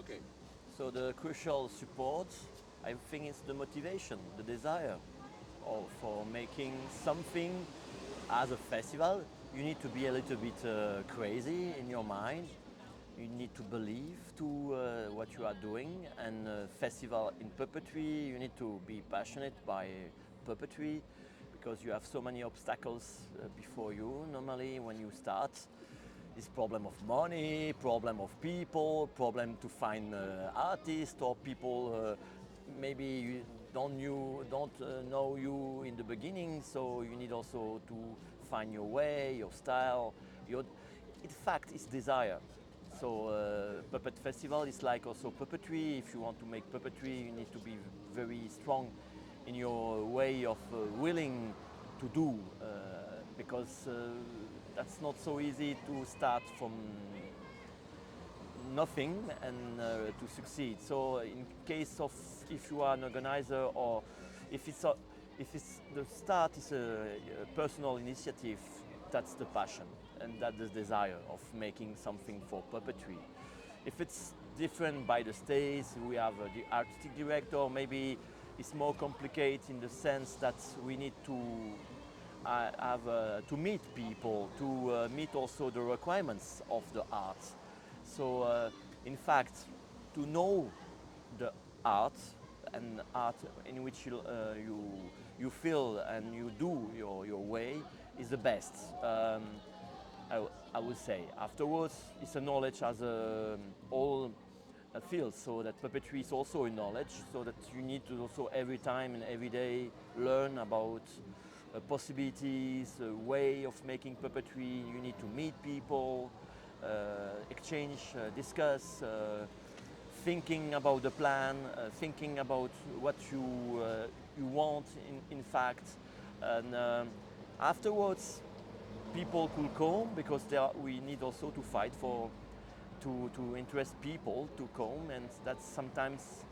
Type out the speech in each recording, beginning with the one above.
Okay. So the crucial support, I think, is the motivation, the desire for making something as a festival. You need to be a little bit crazy in your mind. You need to believe to what you are doing. And festival in puppetry, you need to be passionate by puppetry because you have so many obstacles before you normally when you start. This problem of money, problem of people, problem to find artists or people maybe you don't know you in the beginning, so you need also to find your way, your style. Your, in fact, it's desire. So puppet festival is like also puppetry. If you want to make puppetry, you need to be very strong in your way of willing to do, because that's not so easy to start from nothing and to succeed. So in case of if you are an organizer or if it's a, if it's the start is a personal initiative, that's the passion and that's the desire of making something for puppetry. If it's different by the stage, we have the artistic director. Maybe it's more complicated in the sense that we need to have to meet people, to meet also the requirements of the art. So, in fact, to know the art and art in which you feel and you do your way is the best. I would say. Afterwards, it's a knowledge as all field, so that puppetry is also a knowledge, so that you need to also every time and every day learn about possibilities, a way of making puppetry. You need to meet people, exchange, discuss, thinking about the plan, thinking about what you want in fact, and afterwards people could come because we need also to fight for to interest people to come, and that's sometimes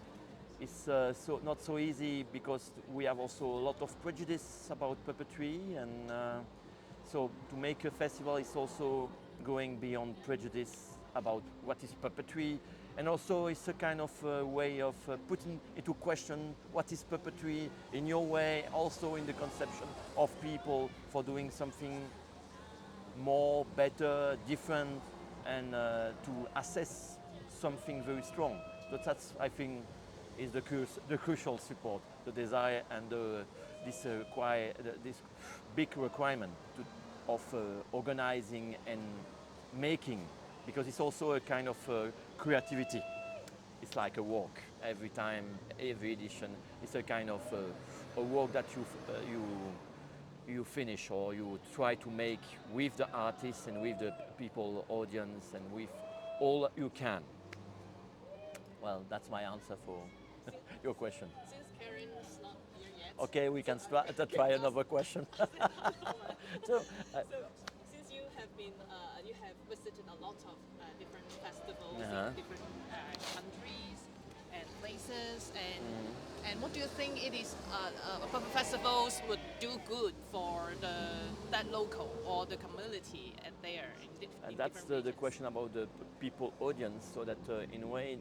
it's so not so easy because we have also a lot of prejudice about puppetry, and so to make a festival is also going beyond prejudice about what is puppetry, and also it's a kind of way of putting into question what is puppetry in your way, also in the conception of people for doing something more, better, different, and to assess something very strong. But that's, I think, is the crucial support, the desire and this big requirement of organizing and making, because it's also a kind of creativity. It's like a walk every time, every edition. It's a kind of a work that you finish or you try to make with the artists and with the people, audience, and with all you can. Well, that's my answer for your question. Since Karen's not here yet, Okay, we can can try ask. another question. so, So, since you have visited a lot of different festivals uh-huh. in different countries and places, and what do you think it is festivals would do good for that local or the community at there in That's different the regions? question about the people audience, so that in a way,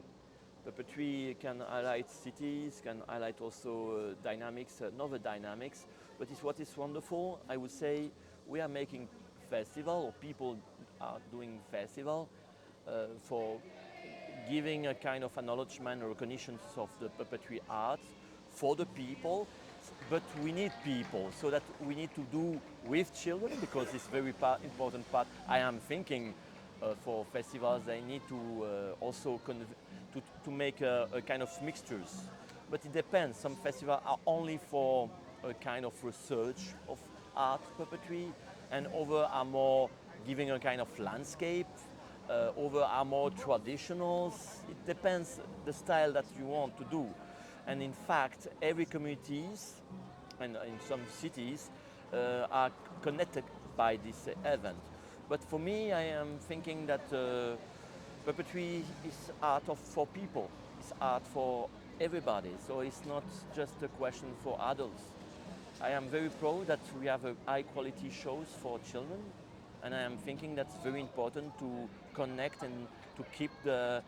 puppetry can highlight cities, can highlight also dynamics, novel dynamics. But it's what is wonderful. I would say we are making festival, or people are doing festival for giving a kind of acknowledgement or recognition of the puppetry art for the people. But we need people, so that we need to do with children, because it's very important part. I am thinking for festivals they need to also to make a kind of mixtures. But it depends. Some festivals are only for a kind of research of art puppetry, and others are more giving a kind of landscape. Others are more traditionals. It depends the style that you want to do. And in fact, every communities and in some cities are connected by this event. But for me, I am thinking that puppetry is art for people. It's art for everybody. So it's not just a question for adults. I am very proud that we have high quality shows for children, and I am thinking that's very important to connect and to keep the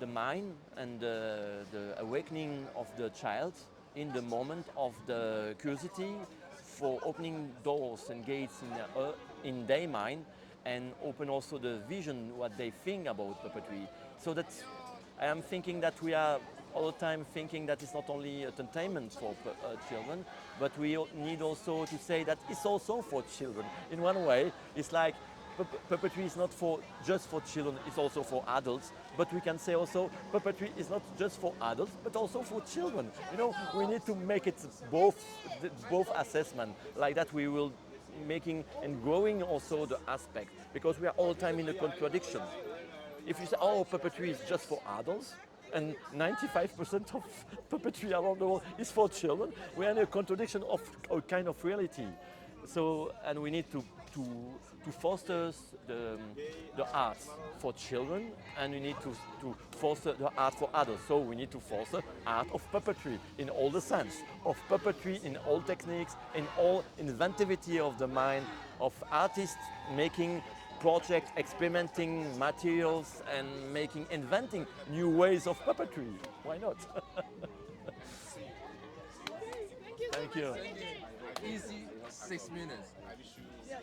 the mind and the awakening of the child in the moment of the curiosity for opening doors and gates in their mind, and open also the vision what they think about puppetry. So that I am thinking that we are all the time thinking that it's not only entertainment for children, but we need also to say that it's also for children. In one way, it's like puppetry is not just for children, it's also for adults. But we can say also puppetry is not just for adults, but also for children. You know, we need to make it both assessment. Like that we will making and growing also the aspect, because we are all the time in a contradiction. If you say, oh, puppetry is just for adults, and 95% of puppetry around the world is for children, we are in a contradiction of a kind of reality. So, and we need to foster the arts for children, and we need to foster the art for adults. So we need to foster art of puppetry in all the sense of puppetry, in all techniques, in all inventivity of the mind of artists making projects, experimenting materials, and inventing new ways of puppetry. Why not? Thank you so Thank you. much. Easy 6 minutes.